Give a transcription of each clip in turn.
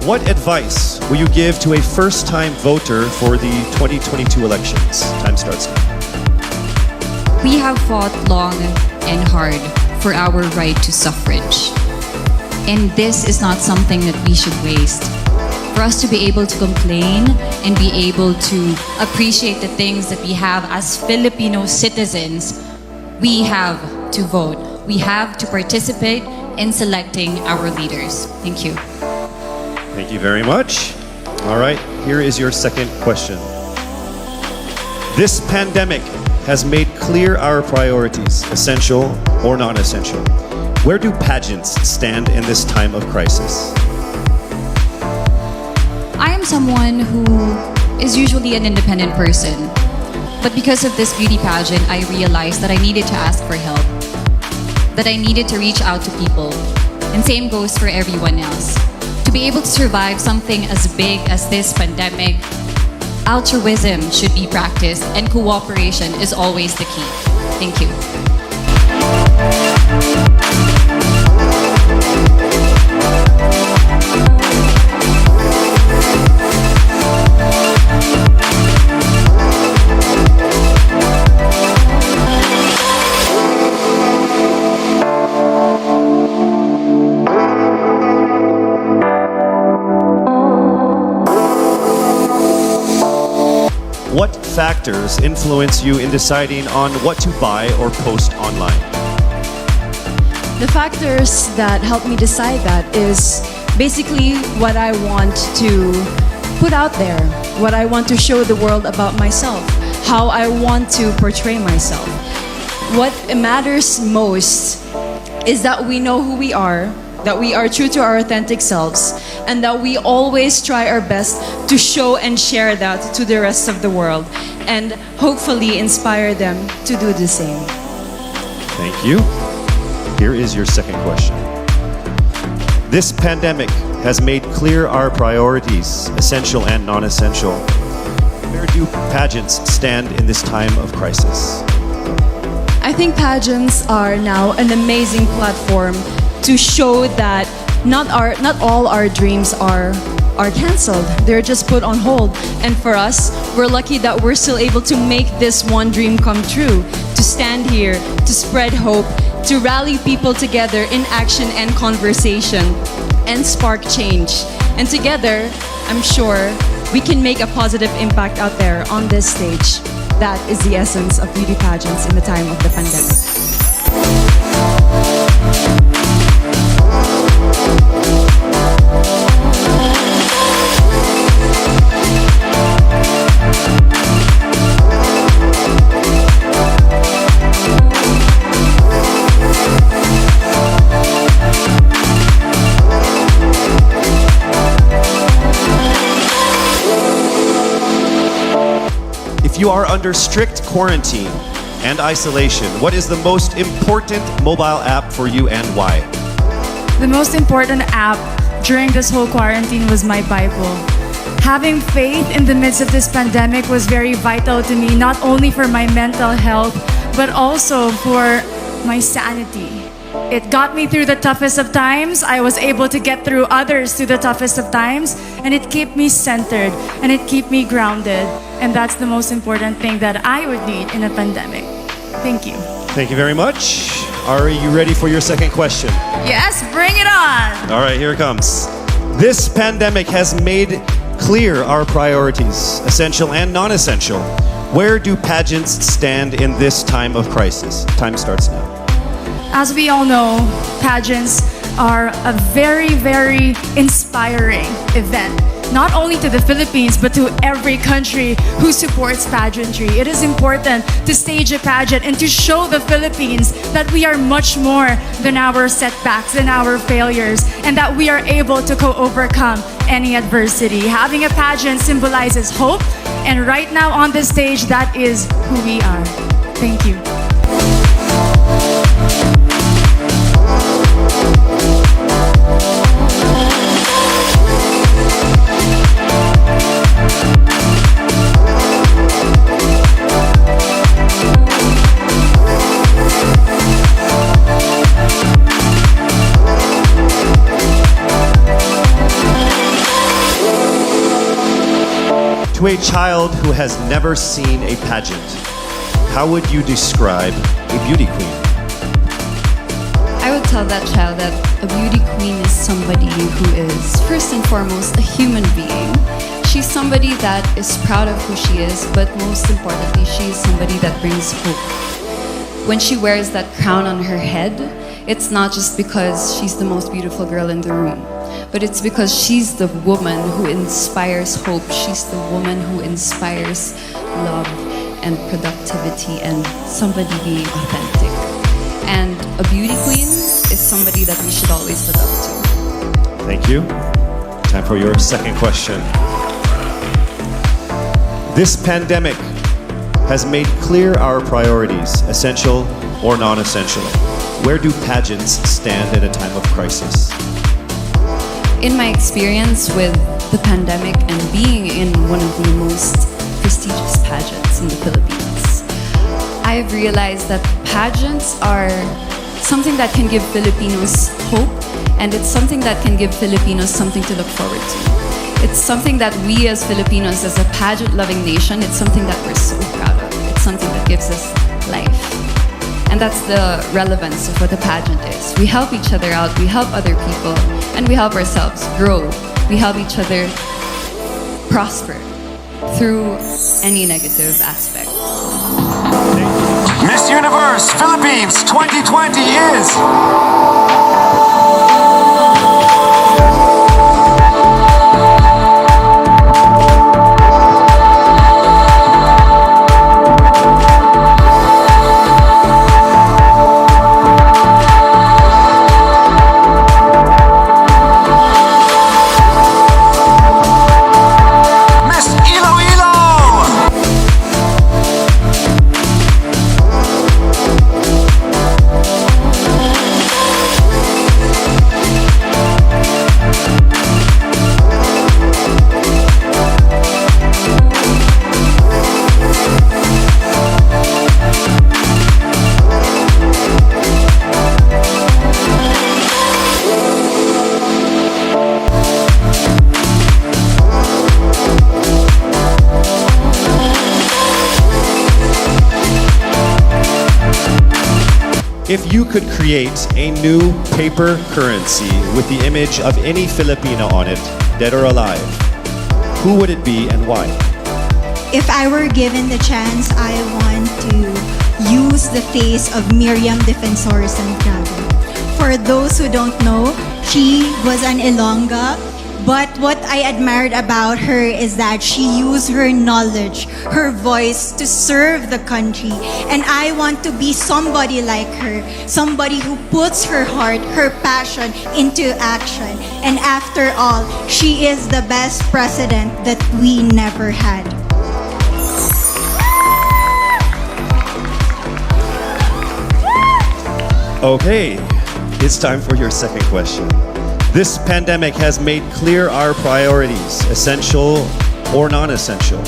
What advice will you give to a first-time voter for the 2022 elections? Time starts now. We have fought long and hard for our right to suffrage. And this is not something that we should waste. For us to be able to complain and be able to appreciate the things that we have as Filipino citizens, we have to vote. We have to participate in selecting our leaders. Thank you. Thank you very much. All right, here is your second question. This pandemic has made clear our priorities, essential or non-essential. Where do pageants stand in this time of crisis? I am someone who is usually an independent person. But because of this beauty pageant, I realized that I needed to ask for help. That I needed to reach out to people. And same goes for everyone else. To be able to survive something as big as this pandemic, altruism should be practiced and cooperation is always the key. Thank you. What factors influence you in deciding on what to buy or post online? The factors that help me decide that is basically what I want to put out there, what I want to show the world about myself, how I want to portray myself. What matters most is that we know who we are, that we are true to our authentic selves, and that we always try our best to show and share that to the rest of the world, and hopefully inspire them to do the same. Thank you. Here is your second question. This pandemic has made clear our priorities, essential and non-essential. Where do pageants stand in this time of crisis? I think pageants are now an amazing platform to show that not all our dreams are canceled. They're just put on hold. And for us, we're lucky that we're still able to make this one dream come true, to stand here, to spread hope, to rally people together in action and conversation, and spark change. And together, I'm sure we can make a positive impact out there on this stage. That is the essence of beauty pageants in the time of the pandemic. If you are under strict quarantine and isolation, what is the most important mobile app for you and why? The most important app during this whole quarantine was my Bible. Having faith in the midst of this pandemic was very vital to me, not only for my mental health, but also for my sanity. It got me through the toughest of times. I was able to get through others through the toughest of times, and it kept me centered and it kept me grounded. And that's the most important thing that I would need in a pandemic. Thank you. Thank you very much. Are you ready for your second question? Yes, bring it on. All right, here it comes. This pandemic has made clear our priorities, essential and non-essential. Where do pageants stand in this time of crisis? Time starts now. As we all know, pageants are a very, very inspiring event. Not only to the Philippines, but to every country who supports pageantry. It is important to stage a pageant and to show the Philippines that we are much more than our setbacks and our failures, and that we are able to overcome any adversity. Having a pageant symbolizes hope, and right now on this stage, that is who we are. Thank you. To a child who has never seen a pageant, how would you describe a beauty queen? I would tell that child that a beauty queen is somebody who is first and foremost a human being. She's somebody that is proud of who she is, but most importantly, she's somebody that brings hope. When she wears that crown on her head, it's not just because she's the most beautiful girl in the room, but it's because she's the woman who inspires hope. She's the woman who inspires love and productivity and somebody being authentic. And a beauty queen is somebody that we should always look up to. Thank you. Time for your second question. This pandemic has made clear our priorities, essential or non-essential. Where do pageants stand at a time of crisis? In my experience with the pandemic and being in one of the most prestigious pageants in the Philippines, I've realized that pageants are something that can give Filipinos hope, and it's something that can give Filipinos something to look forward to. It's something that we as Filipinos, as a pageant-loving nation, it's something that we're so proud of. It's something that gives us life. And that's the relevance of what a pageant is. We help each other out, we help other people, and we help ourselves grow. We help each other prosper through any negative aspect. Miss Universe Philippines 2020 is... If you could create a new paper currency with the image of any Filipino on it, dead or alive, who would it be and why? If I were given the chance, I want to use the face of Miriam Defensor Santiago. For those who don't know, she was an Ilongga, but what I admired about her is that she used her knowledge, her voice to serve the country. And I want to be somebody like her, somebody who puts her heart, her passion into action. And after all, she is the best president that we never had. Okay, it's time for your second question. This pandemic has made clear our priorities, essential or non-essential.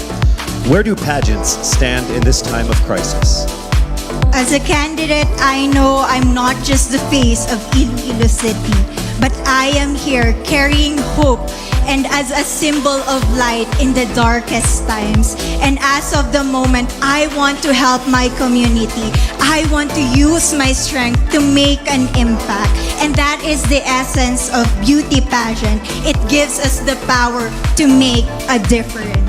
Where do pageants stand in this time of crisis? As a candidate, I know I'm not just the face of Iloilo City, but I am here carrying hope and as a symbol of light in the darkest times. And as of the moment, I want to help my community. I want to use my strength to make an impact. And that is the essence of beauty pageant. It gives us the power to make a difference.